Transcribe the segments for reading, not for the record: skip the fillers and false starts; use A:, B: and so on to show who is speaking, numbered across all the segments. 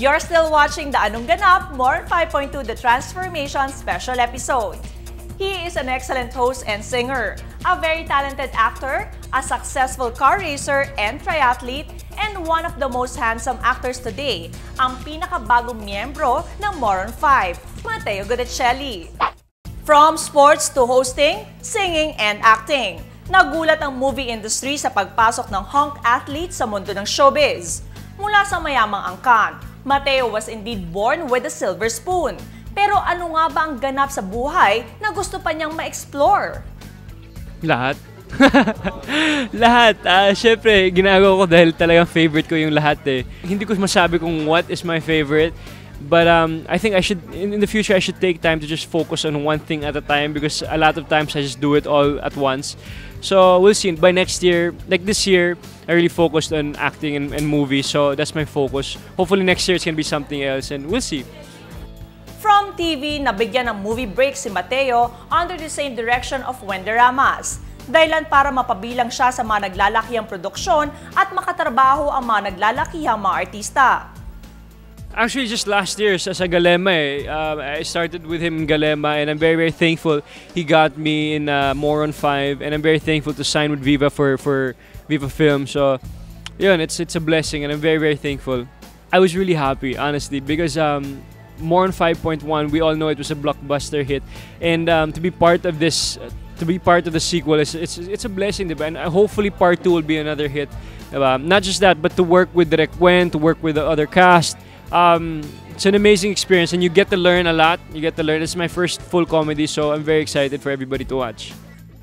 A: You're still watching the Anong Ganap, More 5.2 The Transformation Special Episode. He is an excellent host and singer, a very talented actor, a successful car racer and triathlete, and one of the most handsome actors today, ang pinakabagong miyembro ng Moron 5, Mateo Gudicelli. From sports to hosting, singing, and acting, nagulat ang movie industry sa pagpasok ng hunk athlete sa mundo ng showbiz. Mula sa mayamang angkan, Mateo was indeed born with a silver spoon. Pero ano nga ba ang ganap sa buhay na gusto pa niyang ma-explore?
B: Lahat. Lahat. Syempre, ginagawa ko dahil talagang favorite ko yung lahat eh. Hindi ko masabi kung what is my favorite. But I think I should, in the future, I should take time to just focus on one thing at a time because a lot of times I just do it all at once. So we'll see. By next year, like this year, I really focused on acting and movies. So that's my focus. Hopefully next year it's gonna be something else and we'll see.
A: From TV, nabigyan ng movie break si Mateo under the same direction of Wendy Ramas. Dahilan para mapabilang siya sa mga naglalakihang produksyon at makatrabaho ang mga naglalakihang mga artista.
B: Actually, just last year sa Galema I started with him in Galema and I'm very, very thankful he got me in Moron 5 and I'm very thankful to sign with Viva for Viva Film. So, yun, it's a blessing and I'm very, very thankful. I was really happy, honestly, because Moron 5.1, we all know it was a blockbuster hit, and to be part of this, to be part of the sequel, it's a blessing, diba? And hopefully part 2 will be another hit, diba? Not just that, but to work with Direk Wen, to work with the other cast. It's an amazing experience and you get to learn a lot. You get to learn. It's my first full comedy, so I'm very excited for everybody to watch.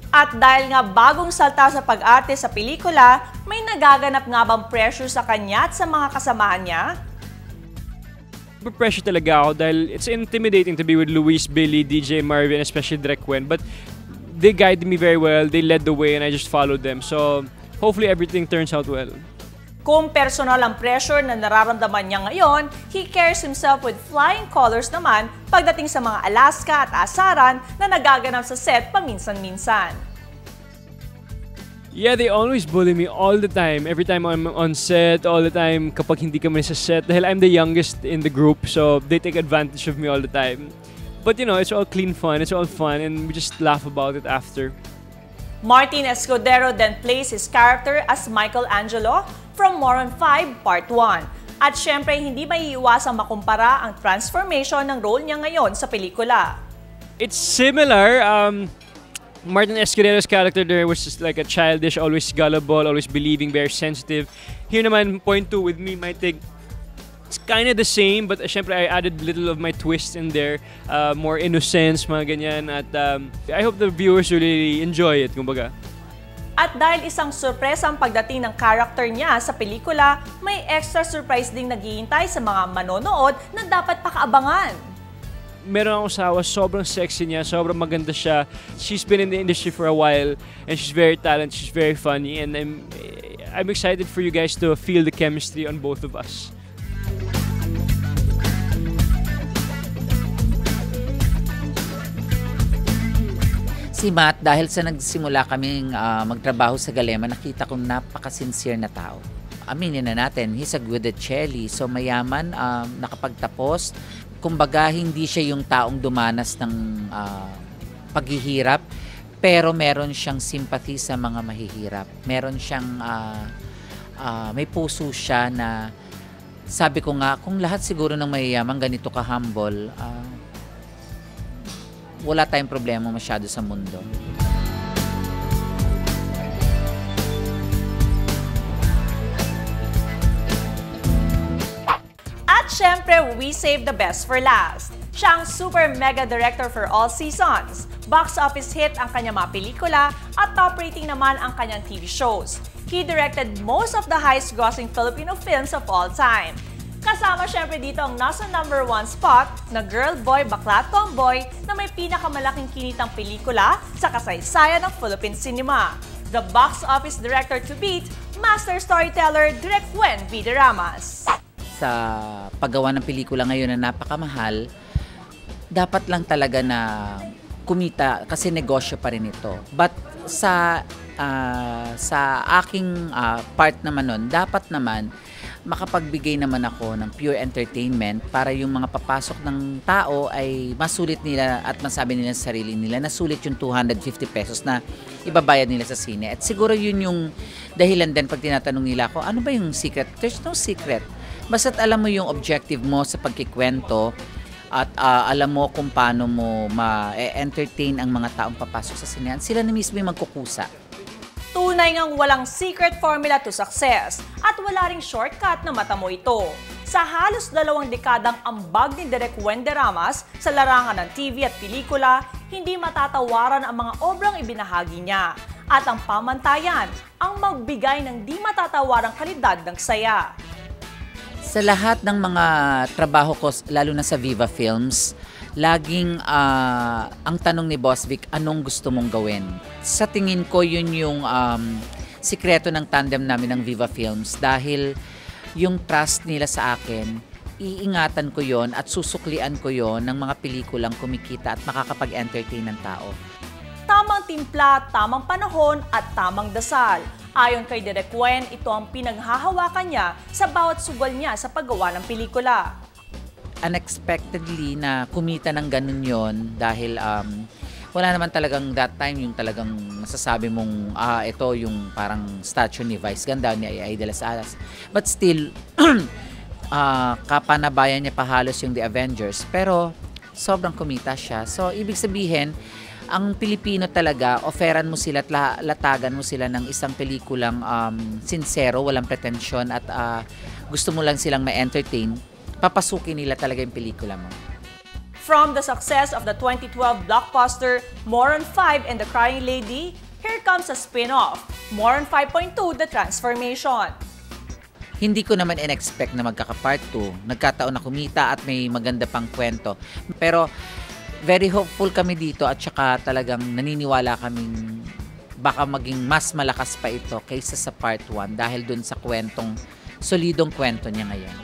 A: At dahil nga bagong salta sa pag-arte sa pelikula, may nagaganap nga bang pressure sa kanya at sa mga kasamahan niya?
B: Pressure talaga ako dahil it's intimidating to be with Luis, Billy, DJ Marvin, especially Direk Wen. But they guided me very well. They led the way and I just followed them. So hopefully everything turns out well.
A: Kung personal ang pressure na nararamdaman niya ngayon, he carries himself with flying colors naman pagdating sa mga Alaska at asaran na nagaganap sa set paminsan-minsan.
B: Yeah, they always bully me all the time. Every time I'm on set, all the time kapag hindi kami sa set. Dahil I'm the youngest in the group, so they take advantage of me all the time. But you know, it's all clean fun, it's all fun, and we just laugh about it after.
A: Martin Escudero then plays his character as Michelangelo from Moron 5 Part 1. At syempre, hindi maiiwasang makumpara ang transformation ng role niya ngayon sa pelikula.
B: It's similar. Martin Escudero's character there was just like a childish, always gullible, always believing, very sensitive. Here naman, point 2 with me, my take, it's kind of the same, but syempre I added little of my twist in there, more innocence, mga ganyan. At I hope the viewers really enjoy it, kumbaga.
A: At dahil isang surpresa ang pagdating ng character niya sa pelikula, may extra surprise ding naghihintay sa mga manonood na dapat pakaabangan.
B: Meron akong sawa, sobrang sexy niya, sobrang maganda siya. She's been in the industry for a while and she's very talented, she's very funny, and I'm excited for you guys to feel the chemistry on both of us.
C: Si Matt, dahil sa nagsimula kaming magtrabaho sa Galema, nakita kong napaka-sincere na tao. Aminin na natin, he's a Gudicelli, so mayaman, nakapagtapos. Kumbaga, hindi siya yung taong dumanas ng paghihirap, pero meron siyang sympathy sa mga mahihirap. Meron siyang, may puso siya na, sabi ko nga, kung lahat siguro ng mayayaman ganito ka-humble, wala tayong problema masyado sa mundo.
A: At syempre, we save the best for last. Siya ang super mega director for all seasons. Box office hit ang kanyang mga pelikula at top rating naman ang kanyang TV shows. He directed most of the highest grossing Filipino films of all time. Kasama syempre dito ang nasa number 1 spot na Girl, Boy, Bakla, Tomboy na may pinakamalaking kinitang pelikula sa kasaysayan ng Philippine cinema. The box office director to beat, master storyteller Direk Wen Videramas.
C: Sa paggawa ng pelikula ngayon na napakamahal, dapat lang talaga na kumita kasi negosyo pa rin ito. But sa aking part naman nun, dapat naman makapagbigay naman ako ng pure entertainment para yung mga papasok ng tao ay masulit nila at masabi nila sa sarili nila na sulit yung 250 pesos na ibabayad nila sa sine. At siguro yun yung dahilan din pag tinatanong nila ako, ano ba yung secret? There's no secret. Basta't alam mo yung objective mo sa pagkikwento at alam mo kung paano mo ma-entertain ang mga taong papasok sa sinehan, sila na mismo yung magkukusa.
A: Tunay ngang walang secret formula to success at wala ring shortcut na matamo ito. Sa halos 2 dekadang ambag ni Direk Wende Ramas sa larangan ng TV at pelikula, hindi matatawaran ang mga obrang ibinahagi niya. At ang pamantayan, ang magbigay ng di matatawarang kalidad ng saya.
C: Sa lahat ng mga trabaho ko, lalo na sa Viva Films, laging ang tanong ni Boss Vic, anong gusto mong gawin? Sa tingin ko, yun yung sikreto ng tandem namin ng Viva Films dahil yung trust nila sa akin, iingatan ko yon at susuklian ko yon ng mga pelikulang kumikita at makakapag-entertain ng tao.
A: Tamang timpla, tamang panahon at tamang dasal. Ayon kay Direk Wen, ito ang pinaghahawakan niya sa bawat sugal niya sa paggawa ng pelikula.
C: Unexpectedly na kumita ng ganun yon dahil wala naman talagang that time yung talagang masasabi mong ito yung parang statue ni Vice Ganda ni Ay de las Alas. But still, kapanabayan niya pa halos yung The Avengers. Pero sobrang kumita siya. So, ibig sabihin, ang Pilipino talaga, offeran mo sila at latagan mo sila ng isang pelikulang sincero, walang pretensyon at gusto mo lang silang ma-entertain, papasukin nila talaga yung pelikula mo.
A: From the success of the 2012 blockbuster Moron 5 and the Crying Lady, here comes a spin-off, Moron 5.2 The Transformation.
C: Hindi ko naman in-expect na magkaka-part 2. Nagkataon na kumita at may maganda pang kwento. Pero very hopeful kami dito at saka talagang naniniwala kaming baka maging mas malakas pa ito kaysa sa part 1 dahil dun sa solidong kwento niya ngayon.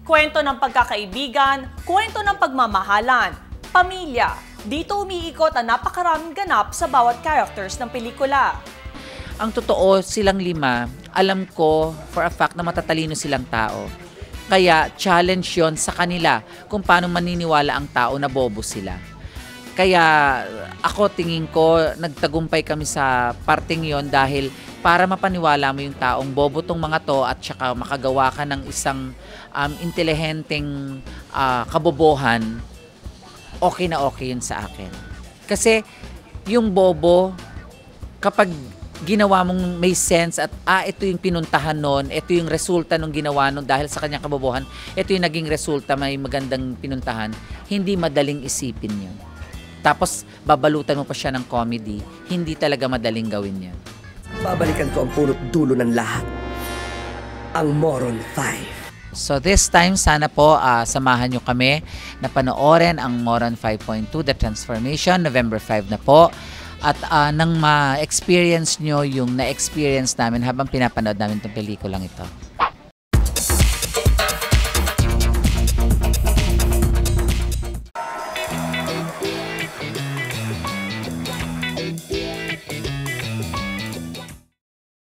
A: Kwento ng pagkakaibigan, kwento ng pagmamahalan, pamilya. Dito umiikot ang napakaraming ganap sa bawat characters ng pelikula.
C: Ang totoo, silang 5, alam ko for a fact na matatalino silang tao. Kaya challenge yon sa kanila kung paano maniniwala ang tao na bobo sila. Kaya ako tingin ko nagtagumpay kami sa parting yon dahil para mapaniwala mo yung taong bobo tong mga to at saka makagawa ka ng isang intelihenteng kabobohan, okay na okay yun sa akin. Kasi yung bobo, kapag ginawa mong may sense at ito yung pinuntahan nun, ito yung resulta nung ginawa nun dahil sa kanyang kabobohan, ito yung naging resulta, may magandang pinuntahan, hindi madaling isipin yun. Tapos babalutan mo pa siya ng comedy, hindi talaga madaling gawin yan.
D: Babalikan ko ang punot dulo ng lahat, ang Moron 5.
C: So this time, sana po samahan nyo kami na panoorin ang Moron 5.2 The Transformation, November 5 na po. At nang ma-experience nyo yung na-experience namin habang pinapanood namin itong pelikulang ito.